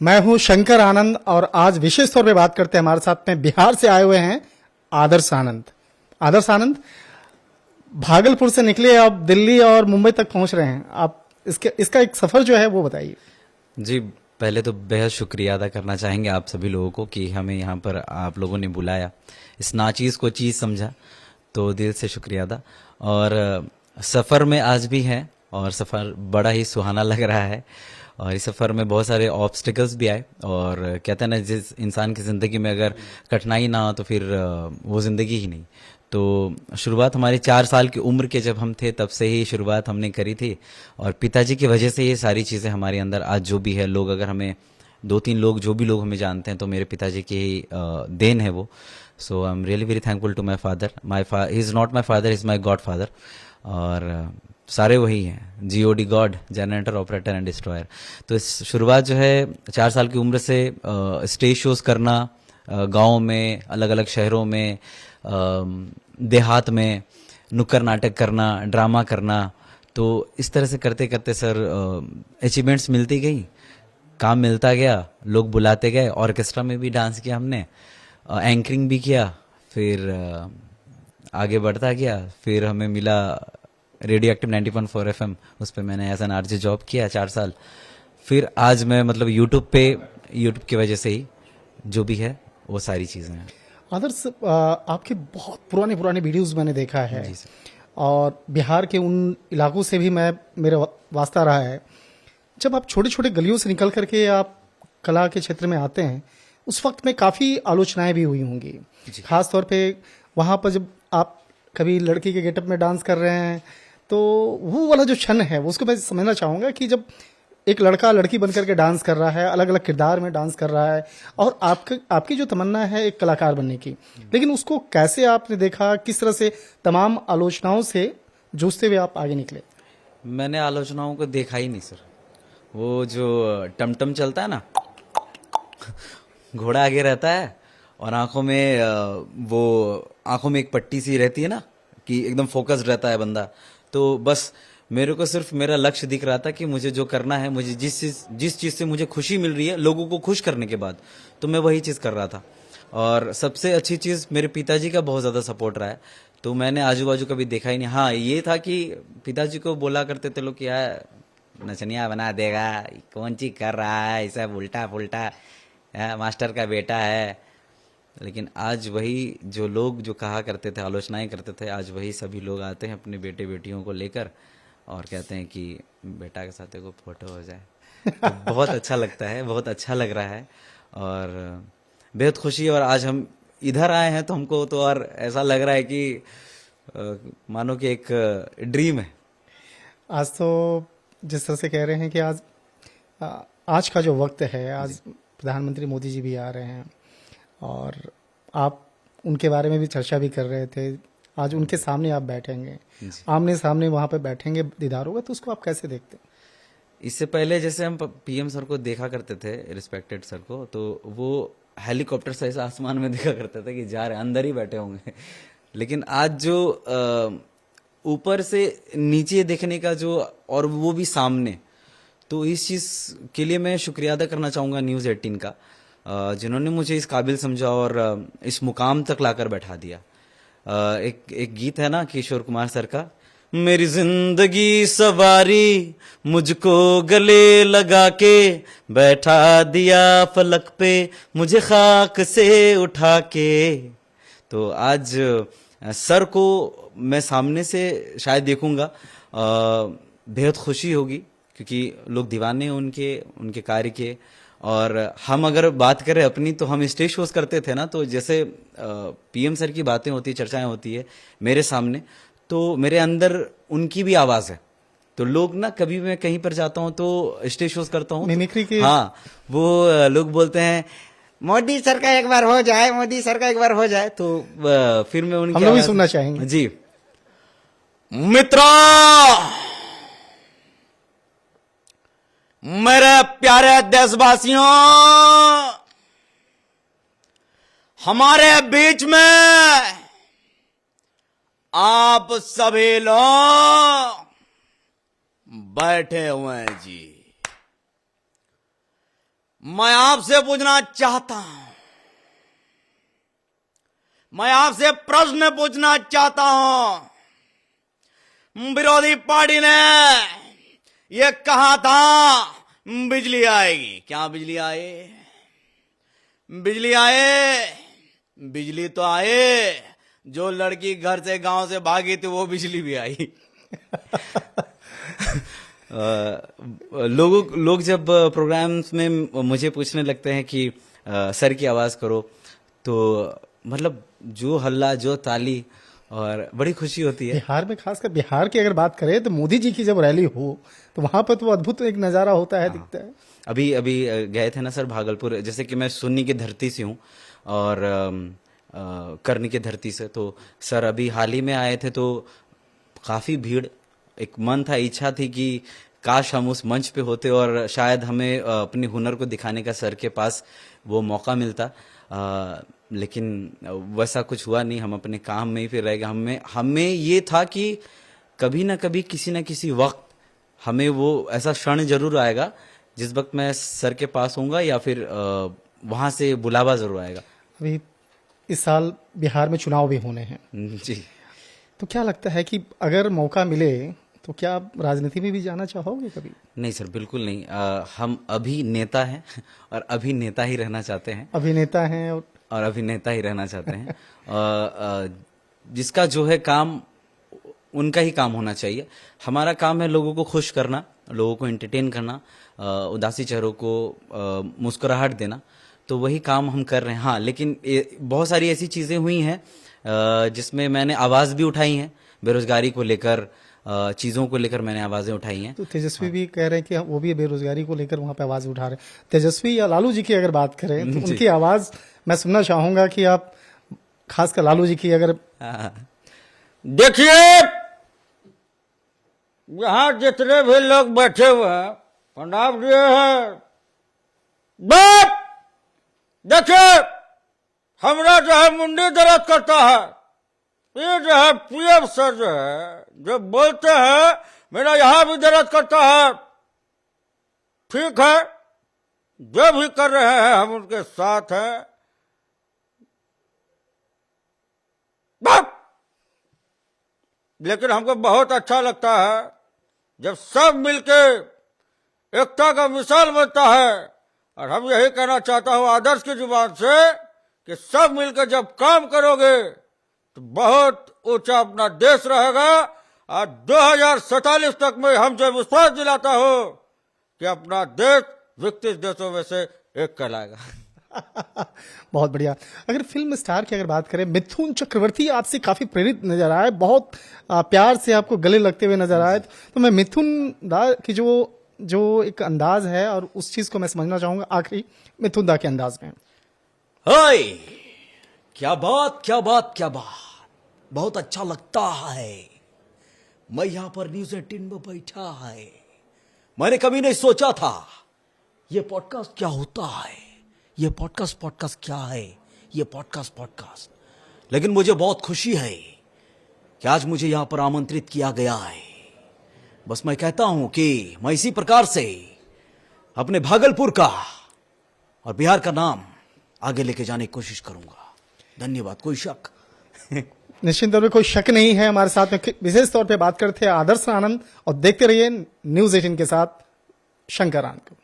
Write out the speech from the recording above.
मैं हूं शंकर आनंद और आज विशेष तौर पे बात करते हैं। हमारे साथ में बिहार से आए हुए हैं आदर्श आनंद। आदर्श आनंद भागलपुर से निकले, आप दिल्ली और मुंबई तक पहुंच रहे हैं। आप इसका एक सफर जो है वो बताइए। जी, पहले तो बेहद शुक्रिया अदा करना चाहेंगे आप सभी लोगों को कि हमें यहाँ पर आप लोगों ने बुलाया, इस नाचीज़ को चीज़ समझा, तो दिल से शुक्रिया अदा। और सफ़र में आज भी हैं और सफ़र बड़ा ही सुहाना लग रहा है। और इस सफ़र में बहुत सारे ऑब्स्टिकल्स भी आए, और कहते हैं ना, जिस इंसान की ज़िंदगी में अगर कठिनाई ना हो तो फिर वो ज़िंदगी ही नहीं। तो शुरुआत हमारी 4 साल की उम्र के जब हम थे तब से ही शुरुआत हमने करी थी, और पिताजी की वजह से ये सारी चीज़ें हमारे अंदर आज जो भी है, लोग अगर हमें 2-3 लोग जो भी लोग हमें जानते हैं तो मेरे पिताजी की ही देन है वो। So I am really very thankful to my father. He is not my father, is my God father. और सारे वही हैं, GOD, God, generator, operator and destroyer. तो इस शुरुआत जो है 4 साल की उम्र से स्टेज शोज करना, गाँव में, अलग अलग शहरों में, देहात में नुक्कड़ नाटक करना, ड्रामा करना। तो इस तरह से करते करते सर अचीवमेंट्स मिलती गई, काम मिलता गया, लोग बुलाते गए। ऑर्केस्ट्रा में भी डांस किया हमने, एंकरिंग भी किया, फिर आगे बढ़ता गया। फिर हमें मिला रेडियो एक्टिव 90.4 FM, उस पर मैंने एज एन RJ जॉब किया 4 साल। फिर आज मैं मतलब यूट्यूब की वजह से ही जो भी है वो सारी चीज़ें हैं। आदर्श, आपके बहुत पुराने पुराने वीडियोस मैंने देखा है जी सर। और बिहार के उन इलाकों से भी मेरा वास्ता रहा है। जब आप छोटे छोटे गलियों से निकल करके आप कला के क्षेत्र में आते हैं, उस वक्त में काफ़ी आलोचनाएं भी हुई होंगी। खास तौर पे वहाँ पर जब आप कभी लड़की के गेटअप में डांस कर रहे हैं, तो वो वाला जो क्षण है वो उसको मैं समझना चाहूँगा कि जब एक लड़का लड़की बनकर के डांस कर रहा है, अलग अलग किरदार में डांस कर रहा है, और आपकी जो तमन्ना है एक कलाकार बनने की, लेकिन उसको कैसे आपने देखा, किस तरह से तमाम आलोचनाओं से जूझते हुए आप आगे निकले? मैंने आलोचनाओं को देखा ही नहीं सर। वो जो टमटम चलता है ना, घोड़ा आगे रहता है और आंखों में एक पट्टी सी रहती है ना, कि एकदम फोकस्ड रहता है बंदा। तो बस मेरे को सिर्फ मेरा लक्ष्य दिख रहा था कि मुझे जो करना है, मुझे जिस चीज़ से मुझे खुशी मिल रही है लोगों को खुश करने के बाद, तो मैं वही चीज़ कर रहा था। और सबसे अच्छी चीज़ मेरे पिताजी का बहुत ज़्यादा सपोर्ट रहा है। तो मैंने आजू बाजू कभी देखा ही नहीं। हाँ, ये था कि पिताजी को बोला करते थे लोग कि यार नचनिया बना देगा, कौन चीज कर रहा है, ऐसा उल्टा पुल्टा, मास्टर का बेटा है। लेकिन आज वही जो लोग जो कहा करते थे, आलोचनाएं करते थे, आज वही सभी लोग आते हैं अपने बेटे बेटियों को लेकर और कहते हैं कि बेटा के साथ एक फोटो हो जाए। तो बहुत अच्छा लगता है, बहुत अच्छा लग रहा है और बेहद खुशी। और आज हम इधर आए हैं तो हमको तो और ऐसा लग रहा है कि मानो कि एक ड्रीम है। आज तो जिस तरह से कह रहे हैं कि आज का जो वक्त है, आज प्रधानमंत्री मोदी जी भी आ रहे हैं और आप उनके बारे में भी चर्चा भी कर रहे थे। आज उनके सामने आप बैठेंगे, आमने सामने वहां पे बैठेंगे, दीदार होगा, तो उसको आप कैसे देखते हैं? इससे पहले जैसे हम PM सर को देखा करते थे, रिस्पेक्टेड सर को, तो वो हेलीकॉप्टर से ऐसा आसमान में देखा करते थे कि जा रहे अंदर ही बैठे होंगे। लेकिन आज जो ऊपर से नीचे देखने का जो, और वो भी सामने, तो इस चीज़ के लिए मैं शुक्रिया अदा करना चाहूँगा न्यूज़ 18 का, जिन्होंने मुझे इस काबिल समझा और इस मुकाम तक लाकर बैठा दिया। एक गीत है ना किशोर कुमार सर का, मेरी जिंदगी सवारी मुझको गले लगा के, बैठा दिया फलक पे मुझे खाक से उठा के। तो आज सर को मैं सामने से शायद देखूंगा, बेहद खुशी होगी क्योंकि लोग दीवाने हैं उनके कार्य के। और हम अगर बात करें अपनी, तो हम स्टेज शोज करते थे ना, तो जैसे PM सर की बातें होती है, चर्चाएं होती है मेरे सामने, तो मेरे अंदर उनकी भी आवाज़ है। तो लोग ना, कभी मैं कहीं पर जाता हूँ तो स्टेज शोज करता हूँ, मिमिक्री की। हाँ, वो लोग बोलते हैं मोदी सर का एक बार हो जाए, मोदी सर का एक बार हो जाए। तो फिर मैं उनकी हम लोग भी आवाज़ सुनना चाहेंगे जी। मित्रों, मेरे प्यारे देशवासियों, हमारे बीच में आप सभी लोग बैठे हुए हैं जी। मैं आपसे पूछना चाहता हूं, मैं आपसे प्रश्न पूछना चाहता हूं। विरोधी पार्टी ने ये कहा था बिजली आएगी, क्या बिजली आए? बिजली आए? बिजली तो आए, जो लड़की घर से गांव से भागी थी वो बिजली भी आई। लोग जब प्रोग्राम्स में मुझे पूछने लगते हैं कि सर की आवाज करो, तो मतलब जो हल्ला, जो ताली, और बड़ी खुशी होती है। बिहार में, खासकर बिहार की अगर बात करें तो मोदी जी की जब रैली हो तो वहां पर तो अद्भुत एक नजारा होता है, दिखता है। अभी गए थे ना सर भागलपुर, जैसे कि मैं सुन्नी की धरती से हूँ और करनी की धरती से, तो सर अभी हाल ही में आए थे तो काफी भीड़। एक मन था, इच्छा थी कि काश हम उस मंच पे होते और शायद हमें अपने हुनर को दिखाने का सर के पास वो मौका मिलता, लेकिन वैसा कुछ हुआ नहीं। हम अपने काम में ही फिर रह गए। हमें ये था कि कभी ना कभी, किसी ना किसी वक्त हमें वो ऐसा क्षण जरूर आएगा जिस वक्त मैं सर के पास होऊंगा या फिर वहां से बुलावा जरूर आएगा। अभी इस साल बिहार में चुनाव भी होने हैं, जी। तो क्या लगता है कि अगर मौका मिले तो क्या आप राजनीति में भी जाना चाहोगे कभी? नहीं सर, बिल्कुल नहीं। हम अभी नेता हैं और अभी नेता ही रहना चाहते हैं। अभिनेता हैं और अभिनेता ही रहना चाहते हैं। जिसका जो है काम, उनका ही काम होना चाहिए। हमारा काम है लोगों को खुश करना, लोगों को एंटरटेन करना, उदासी चेहरों को मुस्कुराहट देना, तो वही काम हम कर रहे हैं। हाँ, लेकिन बहुत सारी ऐसी चीजें हुई हैं जिसमें मैंने आवाज भी उठाई है, बेरोजगारी को लेकर, चीजों को लेकर मैंने आवाजें उठाई हैं। तो तेजस्वी भी कह रहे हैं कि वो भी बेरोजगारी को लेकर वहां पे आवाज उठा रहे हैं। तेजस्वी या लालू जी की अगर बात करें तो उनकी आवाज मैं सुनना चाहूंगा कि आप खासकर लालू जी की अगर। देखिए, यहां जितने भी लोग बैठे हुए हैं, प्रणाम दिए हैं। बाप देखिए, हमरा जो है मुंडी दर्द करता है। ये जो है पीएम सर जो है, जब बोलते हैं मेरा यहां भी दर्द करता है। ठीक है, जो भी कर रहे हैं हम उनके साथ हैं। बाप लेकिन हमको बहुत अच्छा लगता है जब सब मिलके एकता का मिसाल बनता है। और हम यही कहना चाहता हूं आदर्श की जुबान से कि सब मिलकर जब काम करोगे तो बहुत ऊंचा अपना देश रहेगा। और 2047 तक में हमसे विश्वास दिलाता हूं कि अपना देश विकसित देशों में से एक कहलाएगा। बहुत बढ़िया। अगर फिल्म स्टार की अगर बात करें, मिथुन चक्रवर्ती आपसे काफी प्रेरित नजर आए, बहुत प्यार से आपको गले लगते हुए नजर आए, तो मैं मिथुन दा की जो एक अंदाज है और उस चीज को मैं समझना चाहूंगा आखिरी मिथुन दा के अंदाज में। हाय, क्या बात क्या बात क्या बात, बहुत अच्छा लगता है। मैं यहां पर न्यूज़ 18 में बैठा है। मैंने कभी नहीं सोचा था ये पॉडकास्ट क्या होता है, ये पॉडकास्ट क्या है, ये पॉडकास्ट। लेकिन मुझे बहुत खुशी है कि आज मुझे यहां पर आमंत्रित किया गया है। बस मैं कहता हूं कि मैं इसी प्रकार से अपने भागलपुर का और बिहार का नाम आगे लेके जाने की कोशिश करूंगा। धन्यवाद। कोई शक? निश्चित तौर पे कोई शक नहीं है। हमारे साथ में विशेष तौर पे बात करते हैं आदर्श आनंद, और देखते रहिए न्यूज़ 18 के साथ शंकर आनंद को।